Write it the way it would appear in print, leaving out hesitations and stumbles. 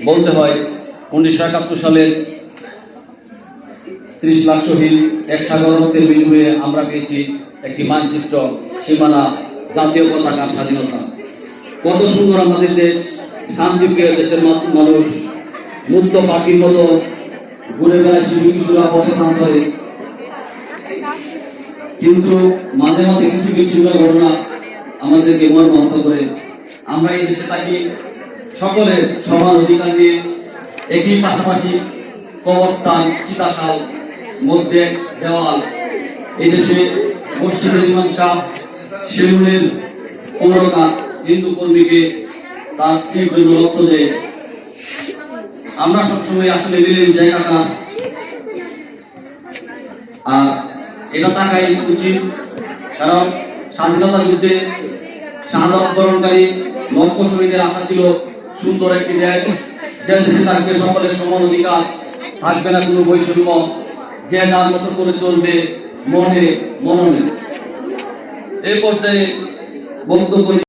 বলতে হয় 1971 সালের 30 লাখ শহীদ, এক সাগর রক্তের বিনিময়ে আমরা পেয়েছি একটি মানচিত্র, সীমানা, জাতীয় পতাকা, স্বাধীনতা। কত সুন্দর আমাদের দেশ, শান্তিপ্রিয় দেশের মানুষ মুক্ত পাখির মতো ঘুরে বেড়ায় শিশু কিশোরা পথে প্রান্তরে। কিন্তু মাঝে মাঝে কিছু বিচ্ছিন্ন ঘটনা আমাদেরকে মর্মাহত করে। আমরা এই দেশে থাকি সকলের সমান অধিকার নিয়ে, একই পাশাপাশি কবরস্থান, চিতাশাল, মধ্যে দেওয়াল। এই দেশে মসজিদের ইমাম সাহেব শিরুলের 15টা হিন্দু কর্মীকে তার স্ত্রীর জন্য রক্ত দেয়। আমরা সবসময় আসলে মিলেমিশে থাকা, আর এটা থাকাই উচিত, কারণ স্বাধীনতার যুদ্ধে শাহাদাত বরণকারী লক্ষ শহীদের আশা ছিল সুন্দর একটি দেশ, যে দেশে থাকবে সকলের সমান অধিকার, থাকবে না কোনো বৈষম্য, যে যার মতো করে চলবে মনে মননে। এই পর্যায়ে বক্তব্য